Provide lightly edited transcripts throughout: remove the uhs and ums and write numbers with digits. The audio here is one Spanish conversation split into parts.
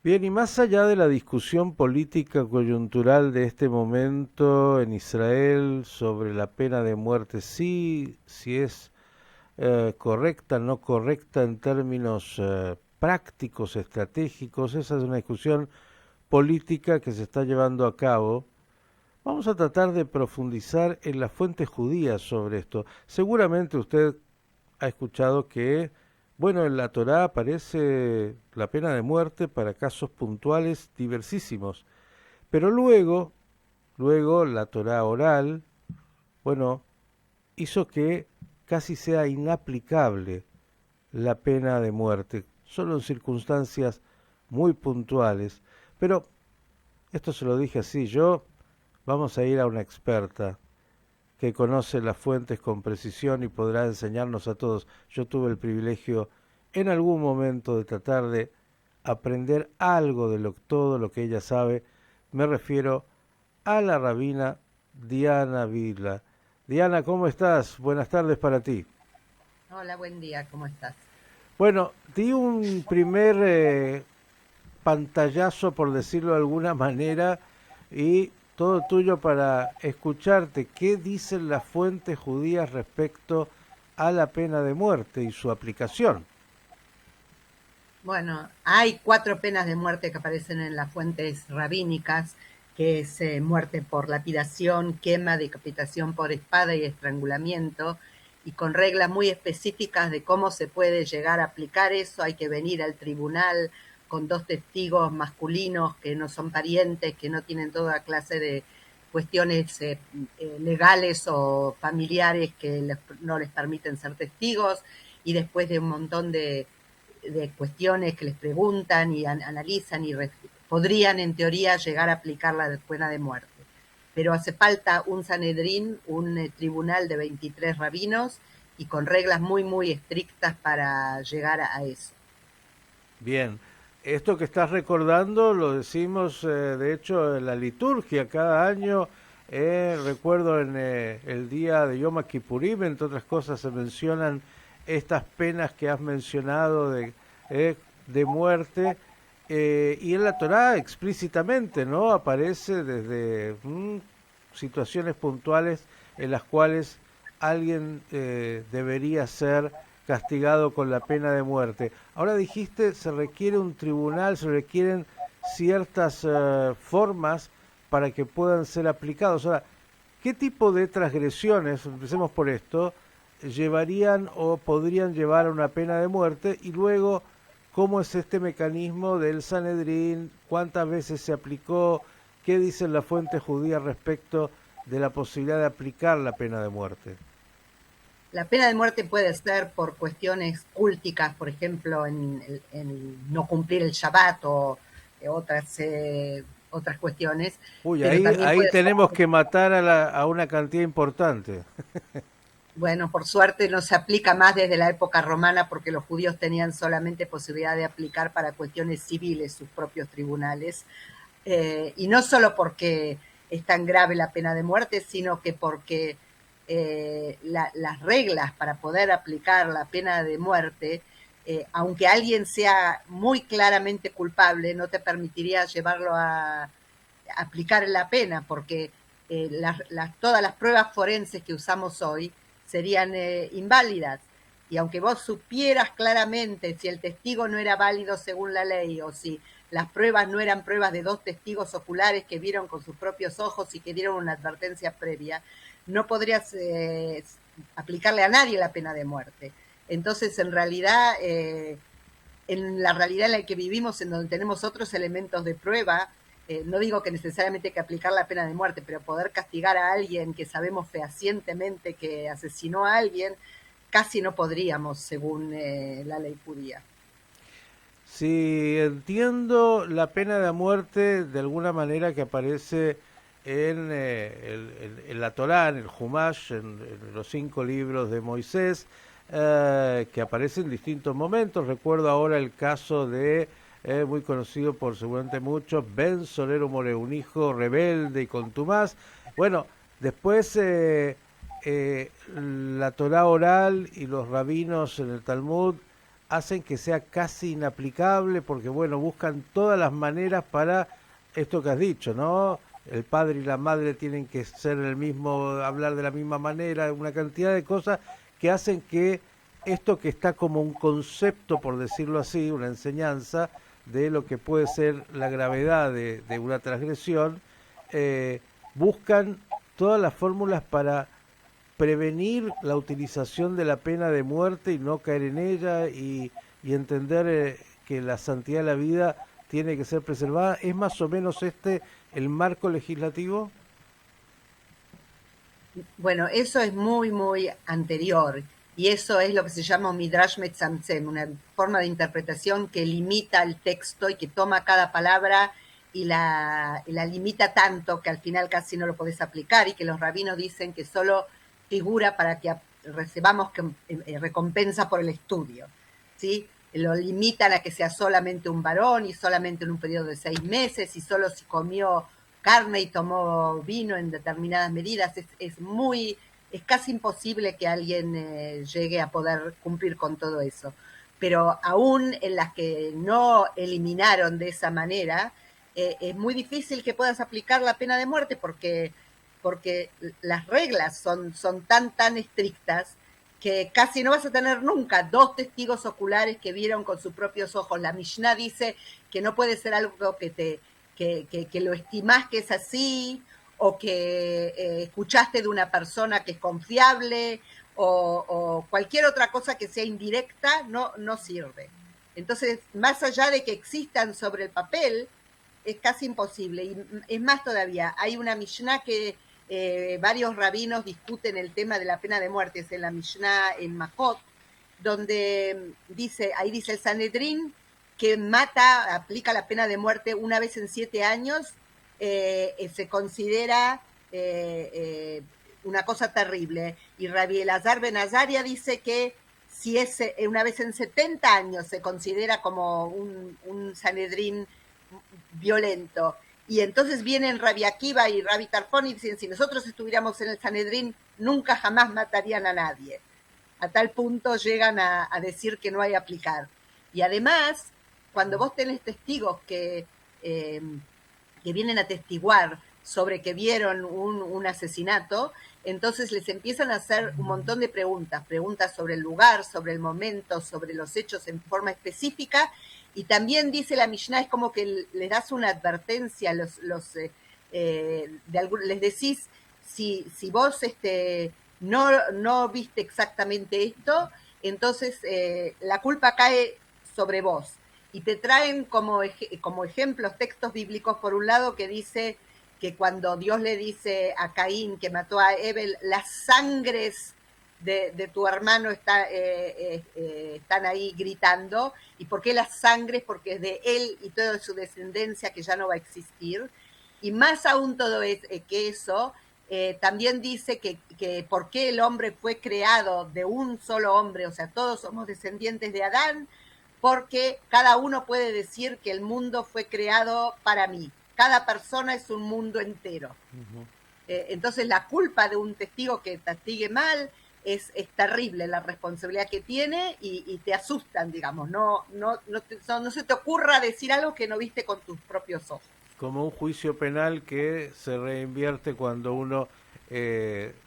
Bien, y más allá de la discusión política coyuntural de este momento en Israel sobre la pena de muerte, sí, si es correcta, no correcta en términos prácticos, estratégicos, esa es una discusión política que se está llevando a cabo. Vamos a tratar de profundizar en las fuentes judías sobre esto. Seguramente usted ha escuchado que, bueno, en la Torá aparece la pena de muerte para casos puntuales diversísimos, pero luego la Torá oral, bueno, hizo que casi sea inaplicable la pena de muerte, solo en circunstancias muy puntuales. Pero esto se lo dije así, yo vamos a ir a una experta que conoce las fuentes con precisión y podrá enseñarnos a todos. Yo tuve el privilegio en algún momento de tratar de aprender algo de todo lo que ella sabe. Me refiero a la rabina Diana Vidla. Diana, ¿cómo estás? Buenas tardes para ti. Hola, buen día, ¿cómo estás? Bueno, di un primer pantallazo, por decirlo de alguna manera, y todo tuyo para escucharte. ¿Qué dicen las fuentes judías respecto a la pena de muerte y su aplicación? Bueno, hay cuatro penas de muerte que aparecen en las fuentes rabínicas, que es muerte por lapidación, quema, decapitación por espada y estrangulamiento, y con reglas muy específicas de cómo se puede llegar a aplicar eso. Hay que venir al tribunal con dos testigos masculinos que no son parientes, que no tienen toda clase de cuestiones legales o familiares que no les permiten ser testigos, y después de un montón de cuestiones que les preguntan y analizan y podrían en teoría llegar a aplicar la pena de muerte. Pero hace falta un Sanedrín, un tribunal de 23 rabinos y con reglas muy, muy estrictas para llegar a eso. Bien, esto que estás recordando lo decimos, de hecho, en la liturgia cada año. Recuerdo en el día de Yom Kippurim, entre otras cosas, se mencionan estas penas que has mencionado de muerte. Y en la Torá explícitamente, ¿no? Aparece desde situaciones puntuales en las cuales alguien debería ser castigado con la pena de muerte. Ahora dijiste, se requiere un tribunal, se requieren ciertas formas para que puedan ser aplicados. Ahora, ¿qué tipo de transgresiones, empecemos por esto, llevarían o podrían llevar a una pena de muerte? Y luego, ¿cómo es este mecanismo del Sanedrín? ¿Cuántas veces se aplicó? ¿Qué dicen las fuentes judías respecto de la posibilidad de aplicar la pena de muerte? La pena de muerte puede ser por cuestiones cúlticas, por ejemplo, en no cumplir el Shabbat o otras cuestiones, Uy, pero también ahí puede ser tenemos por. que matar a una cantidad importante. Bueno, por suerte no se aplica más desde la época romana, porque los judíos tenían solamente posibilidad de aplicar para cuestiones civiles sus propios tribunales. Y no solo porque es tan grave la pena de muerte, sino que porque las reglas para poder aplicar la pena de muerte, aunque alguien sea muy claramente culpable, no te permitiría llevarlo a aplicar la pena, porque todas las pruebas forenses que usamos hoy serían inválidas. Y aunque vos supieras claramente si el testigo no era válido según la ley, o si las pruebas no eran pruebas de dos testigos oculares que vieron con sus propios ojos y que dieron una advertencia previa, no podrías aplicarle a nadie la pena de muerte. Entonces, en la realidad en la que vivimos, en donde tenemos otros elementos de prueba, no digo que necesariamente hay que aplicar la pena de muerte, pero poder castigar a alguien que sabemos fehacientemente que asesinó a alguien, casi no podríamos, según la ley judía. Si entiendo la pena de muerte de alguna manera que aparece en, en la Torá, en el Humash, en los 5 libros de Moisés, que aparece en distintos momentos. Recuerdo ahora el caso de, muy conocido por seguramente muchos, Ben Solero More, un hijo rebelde y contumaz. Bueno, después la Torá oral y los rabinos en el Talmud hacen que sea casi inaplicable, porque bueno, buscan todas las maneras para esto que has dicho, ¿no? El padre y la madre tienen que ser el mismo, hablar de la misma manera, una cantidad de cosas que hacen que esto que está como un concepto, por decirlo así, una enseñanza de lo que puede ser la gravedad de una transgresión, buscan todas las fórmulas para prevenir la utilización de la pena de muerte y no caer en ella y entender que la santidad de la vida tiene que ser preservada. ¿Es más o menos este el marco legislativo? Bueno, eso es muy, muy anterior. Y eso es lo que se llama un Midrash Metzamtzem, una forma de interpretación que limita el texto y que toma cada palabra y la limita tanto que al final casi no lo podés aplicar, y que los rabinos dicen que solo figura para que recibamos recompensa por el estudio, ¿sí? Lo limitan a que sea solamente un varón y solamente en un periodo de 6 meses y solo si comió carne y tomó vino en determinadas medidas. Es casi imposible que alguien llegue a poder cumplir con todo eso. Pero aún en las que no eliminaron de esa manera, es muy difícil que puedas aplicar la pena de muerte porque las reglas son tan estrictas que casi no vas a tener nunca 2 testigos oculares que vieron con sus propios ojos. La Mishnah dice que no puede ser algo que lo estimás que es así, o que escuchaste de una persona que es confiable, o cualquier otra cosa que sea indirecta, no sirve. Entonces, más allá de que existan sobre el papel, es casi imposible. Y es más todavía, hay una Mishnah que varios rabinos discuten el tema de la pena de muerte, es en la Mishnah en Majot, donde ahí dice el Sanedrín que aplica la pena de muerte una vez en 7 años, se considera una cosa terrible. Y Rabbi Elazar Ben Azaria dice que si es una vez en 70 años se considera como un Sanedrín violento. Y entonces vienen Rabbi Akiva y Rabbi Tarfón y dicen, si nosotros estuviéramos en el Sanedrín, nunca jamás matarían a nadie. A tal punto llegan a decir que no hay aplicar. Y además, cuando vos tenés testigos que vienen a testiguar sobre que vieron un asesinato, entonces les empiezan a hacer un montón de preguntas sobre el lugar, sobre el momento, sobre los hechos en forma específica, y también dice la Mishnah, es como que les das una advertencia, les decís, si vos no viste exactamente esto, entonces la culpa cae sobre vos. Y te traen como ejemplos textos bíblicos, por un lado, que dice que cuando Dios le dice a Caín que mató a Abel, las sangres de tu hermano están ahí gritando. ¿Y por qué las sangres? Porque es de él y toda su descendencia que ya no va a existir. Y más aún todo que eso, también dice que por qué el hombre fue creado de un solo hombre, o sea, todos somos descendientes de Adán, porque cada uno puede decir que el mundo fue creado para mí. Cada persona es un mundo entero. Uh-huh. Entonces la culpa de un testigo que testigue mal es terrible, la responsabilidad que tiene, y te asustan, digamos. No se te ocurra decir algo que no viste con tus propios ojos. Como un juicio penal que se reinvierte cuando uno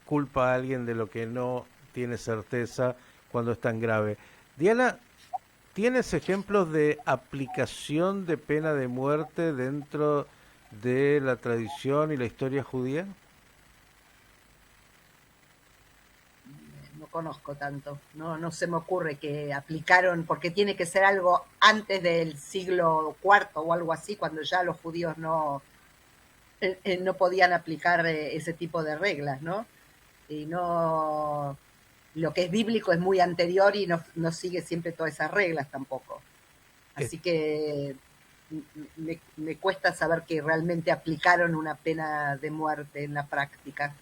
culpa a alguien de lo que no tiene certeza cuando es tan grave. Diana, ¿tienes ejemplos de aplicación de pena de muerte dentro de la tradición y la historia judía? No conozco tanto, no se me ocurre que aplicaron, porque tiene que ser algo antes del siglo IV o algo así, cuando ya los judíos no podían aplicar ese tipo de reglas, ¿no? Y no, lo que es bíblico es muy anterior y no sigue siempre todas esas reglas tampoco. Así que me cuesta saber que realmente aplicaron una pena de muerte en la práctica.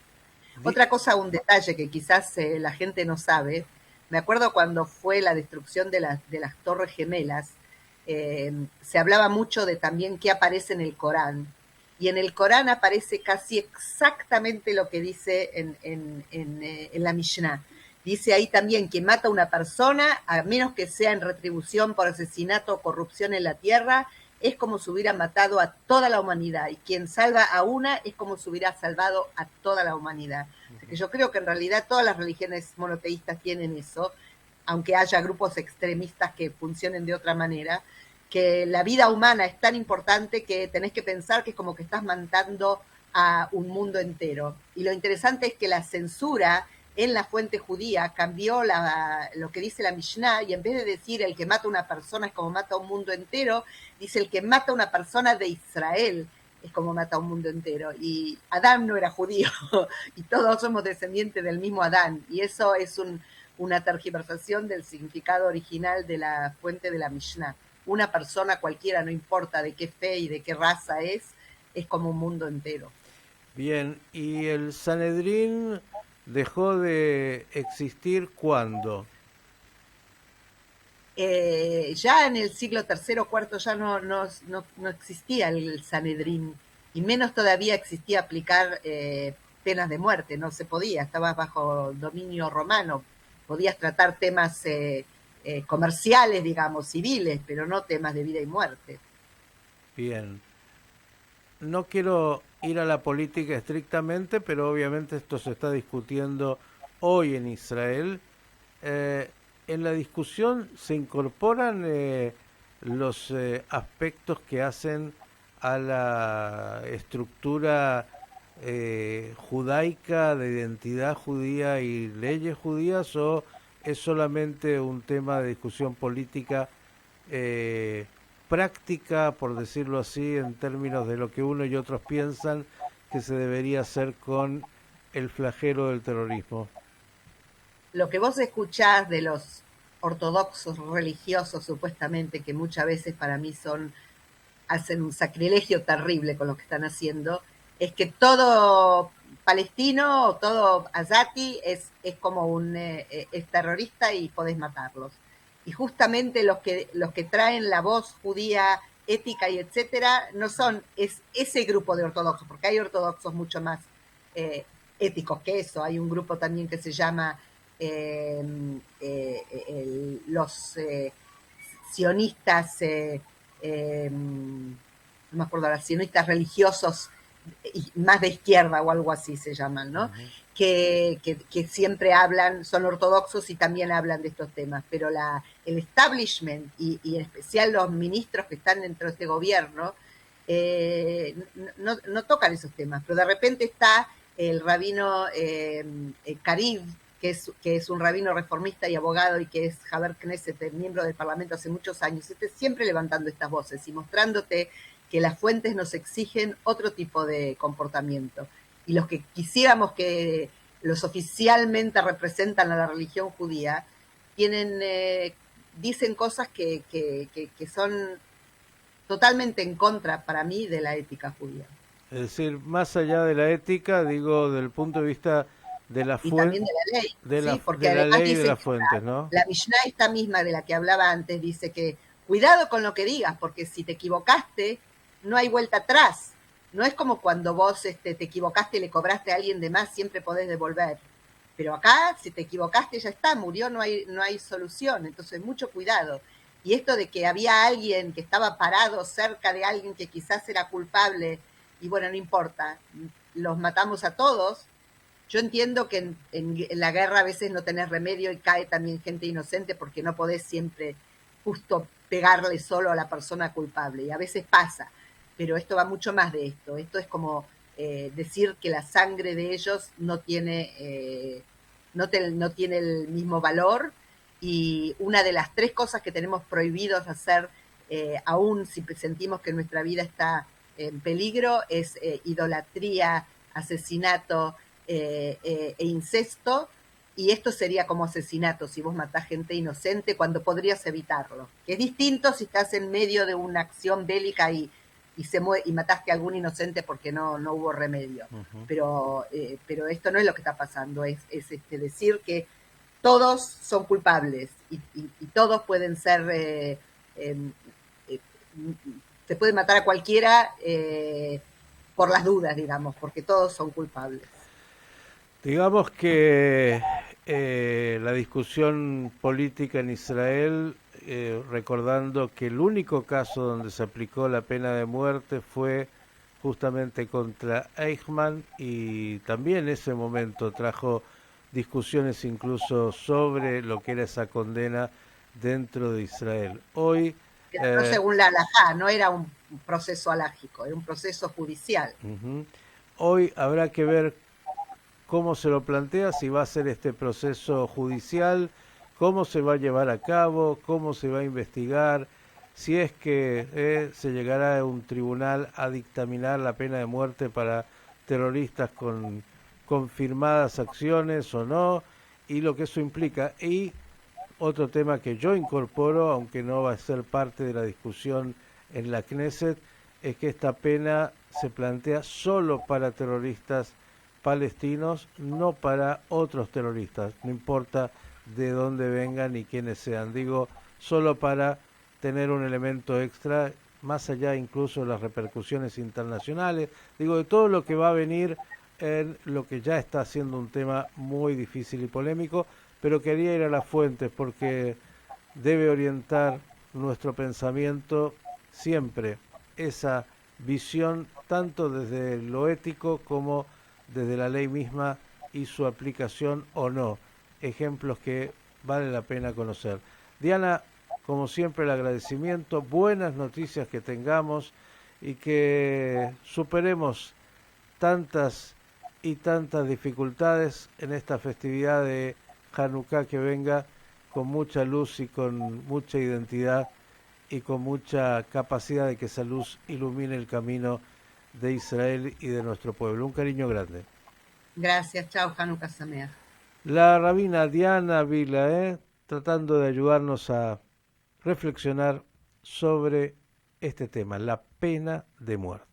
Otra cosa, un detalle que quizás la gente no sabe, me acuerdo cuando fue la destrucción de las Torres Gemelas, se hablaba mucho de también qué aparece en el Corán, y en el Corán aparece casi exactamente lo que dice en la Mishnah, Dice ahí también, quien mata a una persona, a menos que sea en retribución por asesinato o corrupción en la tierra, es como si hubiera matado a toda la humanidad. Y quien salva a una es como si hubiera salvado a toda la humanidad. O sea que yo creo que en realidad todas las religiones monoteístas tienen eso, aunque haya grupos extremistas que funcionen de otra manera, que la vida humana es tan importante que tenés que pensar que es como que estás matando a un mundo entero. Y lo interesante es que la censura en la fuente judía cambió lo que dice la Mishnah, y en vez de decir el que mata a una persona es como mata a un mundo entero, dice el que mata a una persona de Israel es como mata a un mundo entero. Y Adán no era judío, y todos somos descendientes del mismo Adán, y eso es una tergiversación del significado original de la fuente de la Mishnah. Una persona cualquiera, no importa de qué fe y de qué raza es como un mundo entero. Bien, ¿y el Sanedrín dejó de existir cuándo? Ya en el siglo tercero o cuarto ya no existía el Sanedrín, y menos todavía existía aplicar penas de muerte, no se podía, estabas bajo dominio romano, podías tratar temas comerciales, digamos, civiles, pero no temas de vida y muerte. Bien, no quiero ir a la política estrictamente, pero obviamente esto se está discutiendo hoy en Israel. Eh, en la discusión se incorporan los aspectos que hacen a la estructura judaica de identidad judía y leyes judías, o es solamente un tema de discusión política eh, práctica, por decirlo así, en términos de lo que uno y otros piensan que se debería hacer con el flagelo del terrorismo? Lo que vos escuchás de los ortodoxos religiosos, supuestamente, que muchas veces para mí hacen un sacrilegio terrible con lo que están haciendo, es que todo palestino o todo azati es como es terrorista y podés matarlos. Y justamente los que traen la voz judía, ética y etcétera, no son ese grupo de ortodoxos, porque hay ortodoxos mucho más eh, éticos que eso. Hay un grupo también que se llama los sionistas, no me acuerdo ahora, sionistas religiosos más de izquierda o algo así se llaman, ¿no? Ujú. Que siempre hablan, son ortodoxos y también hablan de estos temas, pero el establishment y en especial los ministros que están dentro de este gobierno no tocan esos temas, pero de repente está el rabino Karib, que es un rabino reformista y abogado y que es Javier Knesset, miembro del Parlamento hace muchos años, siempre levantando estas voces y mostrándote que las fuentes nos exigen otro tipo de comportamiento. Y los que quisiéramos que los oficialmente representan a la religión judía, dicen cosas que son totalmente en contra para mí de la ética judía. Es decir, más allá de la ética, digo, del punto de vista de la Y también de la ley, ¿sí? Porque de la además ley y de dicen las que fuentes, ¿no? la Mishnah esta misma de la que hablaba antes dice que cuidado con lo que digas, porque si te equivocaste, no hay vuelta atrás. No es como cuando vos te equivocaste y le cobraste a alguien de más, siempre podés devolver. Pero acá, si te equivocaste, ya está, murió, no hay solución. Entonces, mucho cuidado. Y esto de que había alguien que estaba parado cerca de alguien que quizás era culpable, y bueno, no importa, los matamos a todos. Yo entiendo que en la guerra a veces no tenés remedio y cae también gente inocente porque no podés siempre justo pegarle solo a la persona culpable, y a veces pasa, pero esto va mucho más de esto. Esto es como decir que la sangre de ellos no tiene el mismo valor, y una de las tres cosas que tenemos prohibidos hacer, aún si sentimos que nuestra vida está en peligro, es idolatría, asesinato e incesto, y esto sería como asesinato si vos matás gente inocente cuando podrías evitarlo, que es distinto si estás en medio de una acción bélica y mataste a algún inocente porque no hubo remedio. Ujú. Pero esto no es lo que está pasando, es decir que todos son culpables y todos pueden ser, eh, eh, se puede matar a cualquiera por las dudas, digamos, porque todos son culpables. Digamos que la discusión política en Israel, recordando que el único caso donde se aplicó la pena de muerte fue justamente contra Eichmann, y también en ese momento trajo discusiones incluso sobre lo que era esa condena dentro de Israel. Hoy, Pero según la halajá, no era un proceso halágico, era un proceso judicial. Hoy habrá que ver cómo se lo plantea, si va a ser este proceso judicial, cómo se va a llevar a cabo, cómo se va a investigar, si es que se llegará a un tribunal a dictaminar la pena de muerte para terroristas con confirmadas acciones o no, y lo que eso implica. Y otro tema que yo incorporo, aunque no va a ser parte de la discusión en la Knesset, es que esta pena se plantea solo para terroristas palestinos, no para otros terroristas, no importa de dónde vengan ni quiénes sean. Digo, solo para tener un elemento extra, más allá incluso de las repercusiones internacionales, digo, de todo lo que va a venir en lo que ya está siendo un tema muy difícil y polémico, pero quería ir a las fuentes porque debe orientar nuestro pensamiento siempre esa visión, tanto desde lo ético como desde la ley misma y su aplicación o no. Ejemplos que vale la pena conocer. Diana, como siempre el agradecimiento, buenas noticias que tengamos y que superemos tantas y tantas dificultades en esta festividad de Hanukkah, que venga con mucha luz y con mucha identidad y con mucha capacidad de que esa luz ilumine el camino de Israel y de nuestro pueblo. Un cariño grande. Gracias, chao, Hanukkah Sameach. La rabina Diana Vila, tratando de ayudarnos a reflexionar sobre este tema, la pena de muerte.